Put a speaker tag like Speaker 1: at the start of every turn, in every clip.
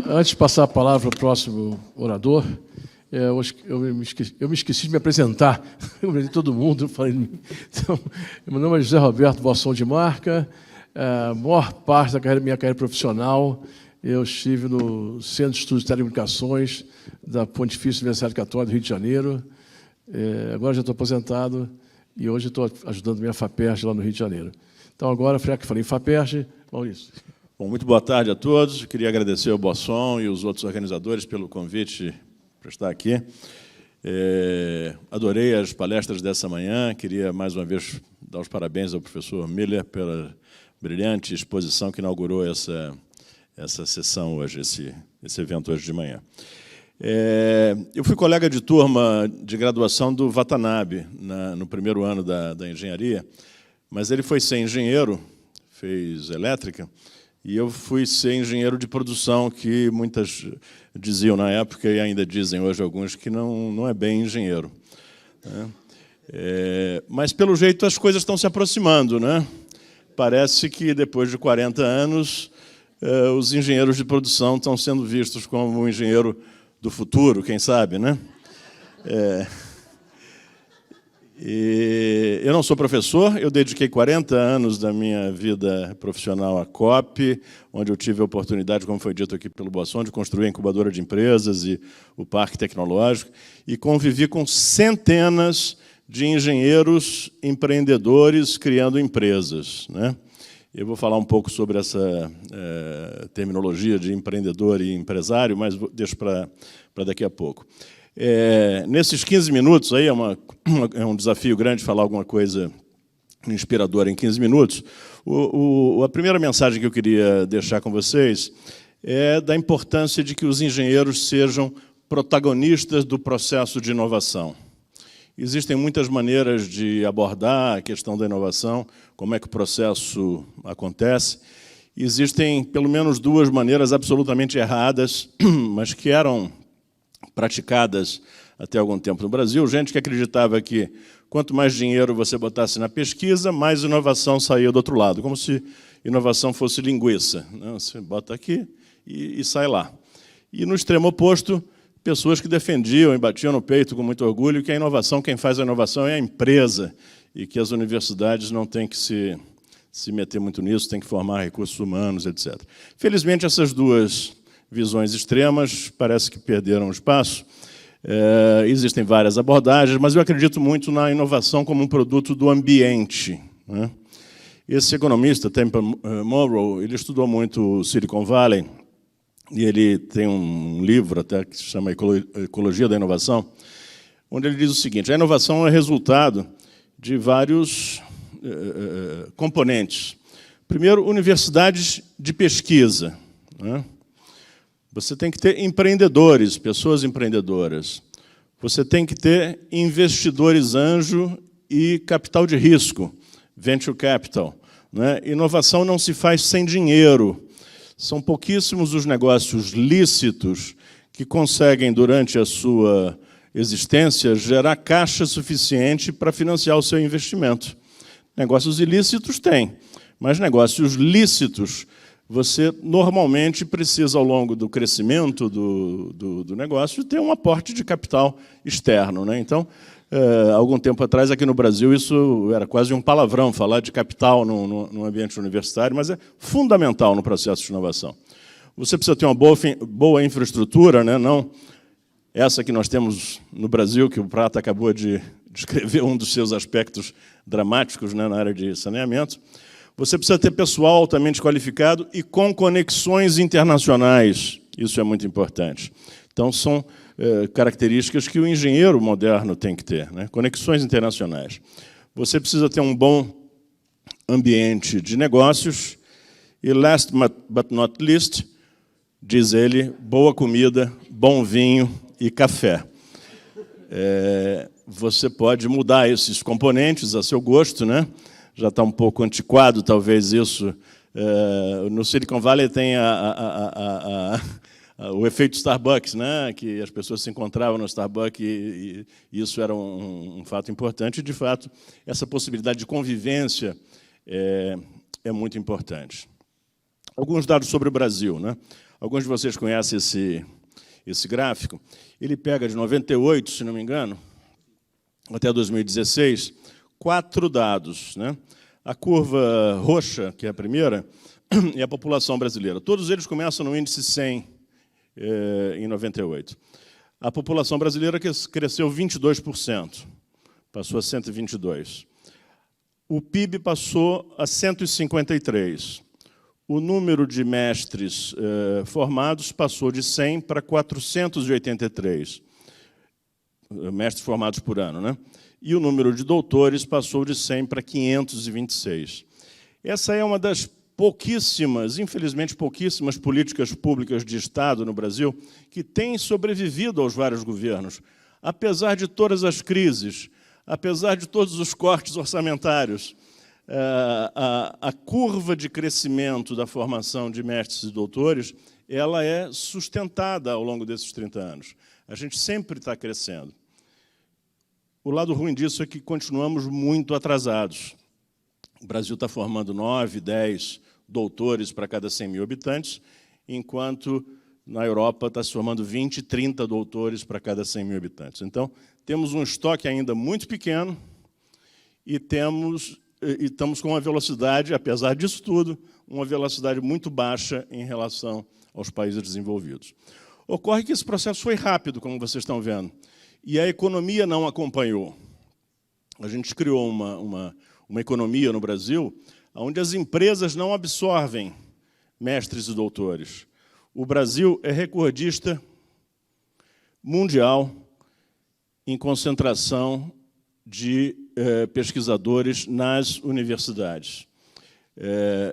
Speaker 1: Antes de passar a palavra para o próximo orador, eu me esqueci de me apresentar. Eu me todo mundo. Falei, então, meu nome é José Roberto Boção de Marca. A maior parte da minha carreira profissional, eu estive no Centro de Estudos de Telecomunicações da Pontifícia Universidade Católica do Rio de Janeiro. Agora já estou aposentado e hoje estou ajudando a minha FAPERJ lá no Rio de Janeiro. Então, agora, já que falei em FAPERJ, Maurício.
Speaker 2: Bom, muito boa tarde a todos. Eu queria agradecer ao Boção e os outros organizadores pelo convite para estar aqui. Adorei as palestras dessa manhã. Queria, mais uma vez, dar os parabéns ao professor Miller pela brilhante exposição que inaugurou essa sessão hoje, esse evento hoje de manhã. Eu fui colega de turma de graduação do Watanabe, no primeiro ano da engenharia, mas ele foi ser engenheiro, fez elétrica, e eu fui ser engenheiro de produção, que muitas diziam na época, e ainda dizem hoje alguns, que não é bem engenheiro, né? Mas, pelo jeito, as coisas estão se aproximando, né? Parece que, depois de 40 anos, os engenheiros de produção estão sendo vistos como um engenheiro do futuro, quem sabe, né? Eu não sou professor, eu dediquei 40 anos da minha vida profissional à COP, onde eu tive a oportunidade, como foi dito aqui pelo Boção, de construir a incubadora de empresas e o parque tecnológico, e convivi com centenas de engenheiros empreendedores criando empresas, né? Eu vou falar um pouco sobre essa terminologia de empreendedor e empresário, mas deixo para daqui a pouco. Nesses 15 minutos, aí é um desafio grande falar alguma coisa inspiradora em 15 minutos. A primeira mensagem que eu queria deixar com vocês é da importância de que os engenheiros sejam protagonistas do processo de inovação. Existem muitas maneiras de abordar a questão da inovação, como é que o processo acontece. Existem, pelo menos, duas maneiras absolutamente erradas, mas que eram praticadas até algum tempo no Brasil. Gente que acreditava que quanto mais dinheiro você botasse na pesquisa, mais inovação saía do outro lado, como se inovação fosse linguiça, né? Você bota aqui e sai lá. E, no extremo oposto, pessoas que defendiam e batiam no peito com muito orgulho que a inovação, quem faz a inovação é a empresa, e que as universidades não têm que se meter muito nisso, têm que formar recursos humanos, etc. Felizmente, essas duas visões extremas parece que perderam espaço. Existem várias abordagens, mas eu acredito muito na inovação como um produto do ambiente, né? Esse economista, Temple Monroe, ele estudou muito o Silicon Valley, e ele tem um livro até que se chama Ecologia da Inovação, onde ele diz o seguinte: a inovação é resultado de vários componentes. Primeiro, universidades de pesquisa, né? Você tem que ter empreendedores, pessoas empreendedoras. Você tem que ter investidores anjo e capital de risco, venture capital, né? Inovação não se faz sem dinheiro. São pouquíssimos os negócios lícitos que conseguem, durante a sua existência, gerar caixa suficiente para financiar o seu investimento. Negócios ilícitos tem, mas negócios lícitos, você normalmente precisa, ao longo do crescimento do negócio, ter um aporte de capital externo, né? Então, algum tempo atrás, aqui no Brasil, isso era quase um palavrão, falar de capital no ambiente universitário, mas é fundamental no processo de inovação. Você precisa ter uma boa infraestrutura, né? Não essa que nós temos no Brasil, que o Prata acabou de descrever um dos seus aspectos dramáticos, né, na área de saneamento. Você precisa ter pessoal altamente qualificado e com conexões internacionais. Isso é muito importante. Então, são características que o engenheiro moderno tem que ter, né? Conexões internacionais. Você precisa ter um bom ambiente de negócios e, last but not least, diz ele, boa comida, bom vinho e café. Você pode mudar esses componentes a seu gosto, né? Já está um pouco antiquado, talvez, isso. No Silicon Valley tem o efeito Starbucks, né? Que as pessoas se encontravam no Starbucks e isso era um fato importante. E, de fato, essa possibilidade de convivência é muito importante. Alguns dados sobre o Brasil, né? Alguns de vocês conhecem esse gráfico. Ele pega de 98, se não me engano, até 2016, 4 dados, né? A curva roxa, que é a primeira, é a população brasileira. Todos eles começam no índice 100 em 98. A população brasileira cresceu 22%, passou a 122. O PIB passou a 153. O número de mestres formados passou de 100 para 483 mestres formados por ano, né? E o número de doutores passou de 100 para 526. Essa é uma das pouquíssimas, infelizmente pouquíssimas, políticas públicas de Estado no Brasil que têm sobrevivido aos vários governos, apesar de todas as crises, apesar de todos os cortes orçamentários. A curva de crescimento da formação de mestres e doutores, ela é sustentada ao longo desses 30 anos. A gente sempre está crescendo. O lado ruim disso é que continuamos muito atrasados. O Brasil está formando 9, 10 doutores para cada 100 mil habitantes, enquanto na Europa está se formando 20, 30 doutores para cada 100 mil habitantes. Então, temos um estoque ainda muito pequeno e estamos com uma velocidade, apesar disso tudo, uma velocidade muito baixa em relação aos países desenvolvidos. Ocorre que esse processo foi rápido, como vocês estão vendo, e a economia não acompanhou. A gente criou uma economia no Brasil onde as empresas não absorvem mestres e doutores. O Brasil é recordista mundial em concentração de pesquisadores nas universidades.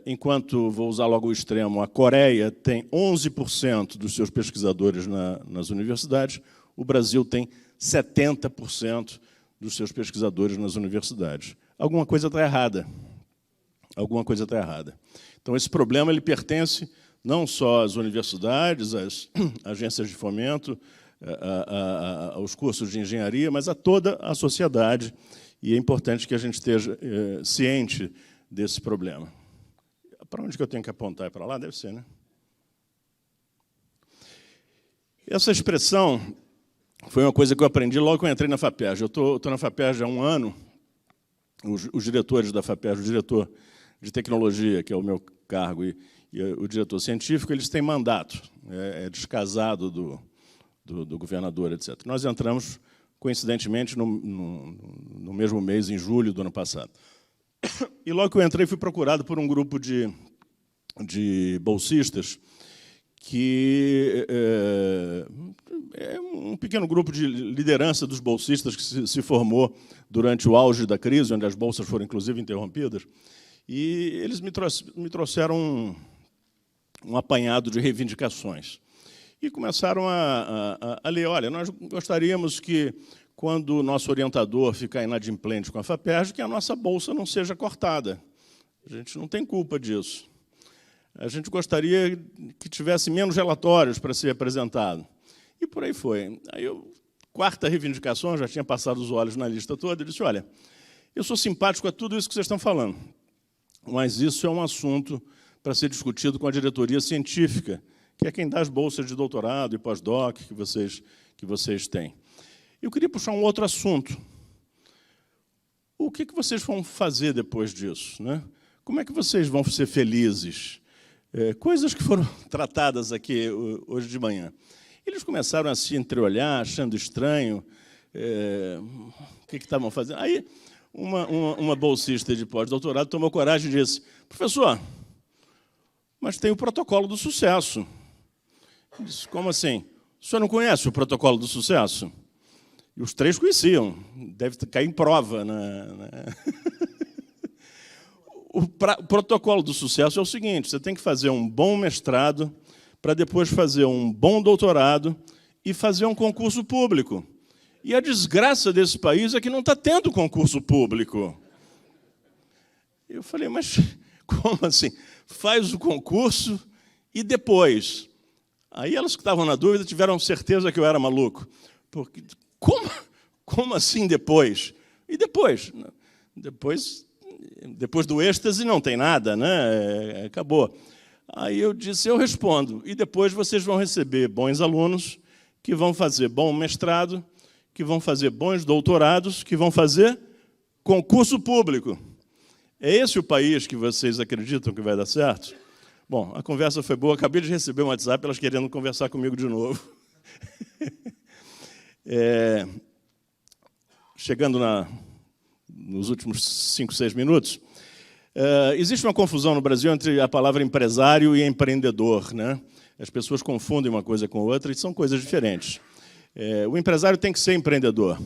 Speaker 2: Enquanto, vou usar logo o extremo, a Coreia tem 11% dos seus pesquisadores nas universidades, o Brasil tem 70% dos seus pesquisadores nas universidades. Alguma coisa está errada. Alguma coisa está errada. Então, esse problema ele pertence não só às universidades, às agências de fomento, aos cursos de engenharia, mas a toda a sociedade. E é importante que a gente esteja ciente desse problema. Para onde que eu tenho que apontar? É para lá? Deve ser, né? Essa expressão foi uma coisa que eu aprendi logo que eu entrei na FAPERJ. Eu estou na FAPERJ há 1 ano. Os diretores da FAPERJ, o diretor de tecnologia, que é o meu cargo, e o diretor científico, eles têm mandato, é descasado do governador, etc. Nós entramos, coincidentemente, no mesmo mês, em julho do ano passado. E logo que eu entrei, fui procurado por um grupo de bolsistas que é um pequeno grupo de liderança dos bolsistas que se formou durante o auge da crise, onde as bolsas foram, inclusive, interrompidas. E eles me trouxeram um apanhado de reivindicações. E começaram a ler, olha, nós gostaríamos que, quando o nosso orientador ficar inadimplente com a FAPERJ, que a nossa bolsa não seja cortada. A gente não tem culpa disso. A gente gostaria que tivesse menos relatórios para ser apresentado. E por aí foi. Aí quarta reivindicação, já tinha passado os olhos na lista toda, eu disse, olha, eu sou simpático a tudo isso que vocês estão falando, mas isso é um assunto para ser discutido com a diretoria científica, que é quem dá as bolsas de doutorado e pós-doc que vocês têm. Eu queria puxar um outro assunto. O que vocês vão fazer depois disso, né? Como é que vocês vão ser felizes? Coisas que foram tratadas aqui hoje de manhã. Eles começaram a se entreolhar, achando estranho o que estavam fazendo. Aí, uma bolsista de pós-doutorado tomou coragem e disse, professor, mas tem o protocolo do sucesso. Eu disse, como assim? O senhor não conhece o protocolo do sucesso? E os 3 conheciam, deve cair em prova. O protocolo do sucesso é o seguinte, você tem que fazer um bom mestrado para depois fazer um bom doutorado e fazer um concurso público. E a desgraça desse país é que não está tendo concurso público. Eu falei, mas como assim? Faz o concurso e depois? Aí elas que estavam na dúvida tiveram certeza que eu era maluco. Porque, como assim depois? E depois? Depois do êxtase não tem nada, né? Acabou. Aí eu disse, eu respondo, e depois vocês vão receber bons alunos, que vão fazer bom mestrado, que vão fazer bons doutorados, que vão fazer concurso público. É esse o país que vocês acreditam que vai dar certo? Bom, a conversa foi boa, acabei de receber um WhatsApp, elas querendo conversar comigo de novo. Chegando nos últimos 5, 6 minutos, existe uma confusão no Brasil entre a palavra empresário e empreendedor, né? As pessoas confundem uma coisa com outra e são coisas diferentes. O empresário tem que ser empreendedor,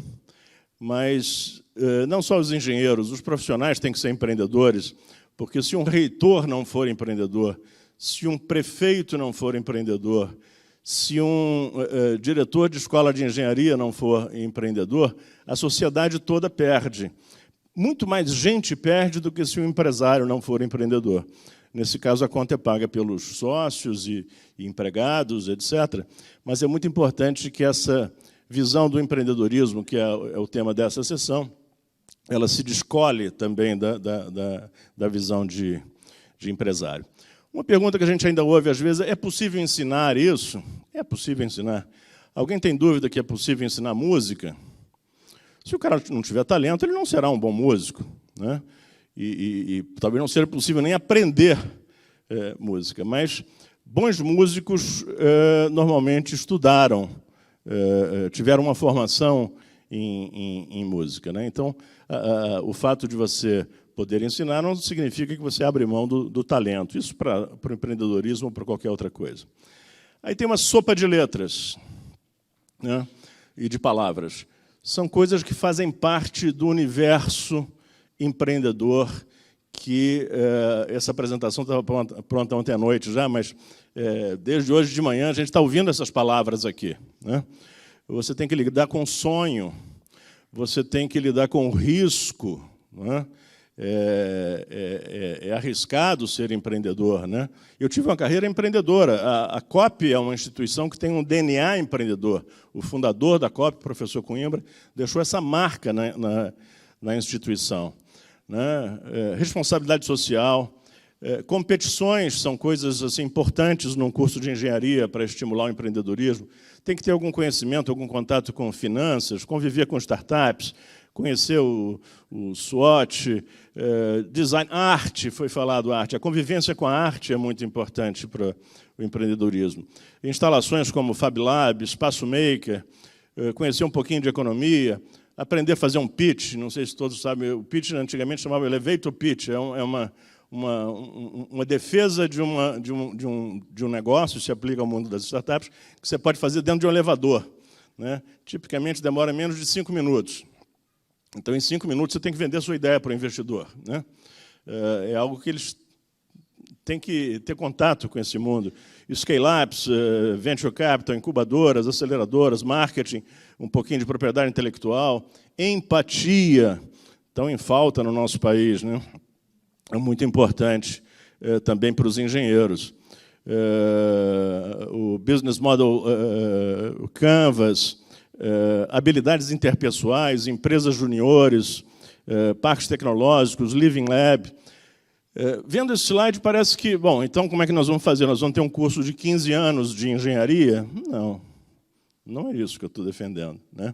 Speaker 2: mas não só os engenheiros, os profissionais têm que ser empreendedores, porque se um reitor não for empreendedor, se um prefeito não for empreendedor, se um diretor de escola de engenharia não for empreendedor, a sociedade toda perde. Muito mais gente perde do que se um empresário não for empreendedor. Nesse caso, a conta é paga pelos sócios e empregados, etc. Mas é muito importante que essa visão do empreendedorismo, que é o tema dessa sessão, ela se descole também da visão de empresário. Uma pergunta que a gente ainda ouve às vezes é possível ensinar isso? É possível ensinar? Alguém tem dúvida que é possível ensinar música? Se o cara não tiver talento, ele não será um bom músico, né? E talvez não seja possível nem aprender música, mas bons músicos normalmente estudaram, tiveram uma formação em música, né? Então, o fato de você poder ensinar não significa que você abre mão do talento. Isso para o empreendedorismo ou para qualquer outra coisa. Aí tem uma sopa de letras, né? E de palavras. São coisas que fazem parte do universo empreendedor, que essa apresentação estava pronta ontem à noite já, mas desde hoje de manhã a gente está ouvindo essas palavras aqui, né? Você tem que lidar com sonho, você tem que lidar com risco, né? É arriscado ser empreendedor, né? Eu tive uma carreira empreendedora. A COP é uma instituição que tem um DNA empreendedor. O fundador da COP, o professor Coimbra, deixou essa marca na instituição, né? Responsabilidade social, competições são coisas assim, importantes num curso de engenharia para estimular o empreendedorismo. Tem que ter algum conhecimento, algum contato com finanças, conviver com startups, conhecer o SWOT, design, arte, foi falado arte. A convivência com a arte é muito importante para o empreendedorismo. Instalações como Fab Lab, Espaço Maker, conhecer um pouquinho de economia, aprender a fazer um pitch. Não sei se todos sabem, o pitch antigamente chamava elevator pitch, é uma defesa de um negócio, se aplica ao mundo das startups, que você pode fazer dentro de um elevador, né? Tipicamente demora menos de 5 minutos. Então, em 5 minutos, você tem que vender a sua ideia para o investidor, né? É algo que eles têm que ter contato com esse mundo. Scale-ups, venture capital, incubadoras, aceleradoras, marketing, um pouquinho de propriedade intelectual, empatia, estão em falta no nosso país, né? É muito importante também para os engenheiros. O business model, o Canvas, habilidades interpessoais, empresas juniores, parques tecnológicos, Living Lab. Vendo esse slide, parece que, bom, então como é que nós vamos fazer? Nós vamos ter um curso de 15 anos de engenharia? Não, não é isso que eu estou defendendo, né?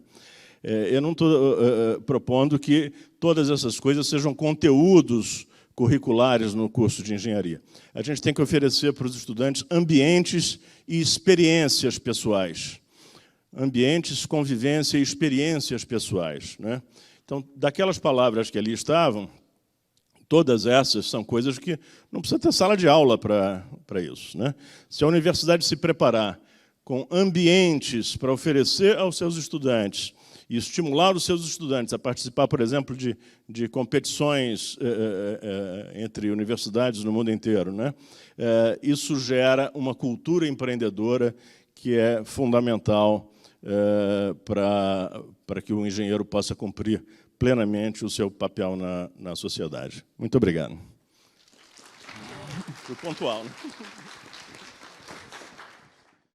Speaker 2: Eu não estou propondo que todas essas coisas sejam conteúdos curriculares no curso de engenharia. A gente tem que oferecer para os estudantes ambientes e experiências pessoais. Ambientes, convivência e experiências pessoais, né? Então, daquelas palavras que ali estavam, todas essas são coisas que não precisa ter sala de aula para isso, né? Se a universidade se preparar com ambientes para oferecer aos seus estudantes e estimular os seus estudantes a participar, por exemplo, de competições entre universidades no mundo inteiro, né? Isso gera uma cultura empreendedora que é fundamental para que o engenheiro possa cumprir plenamente o seu papel na sociedade. Muito obrigado. Fui pontual, né?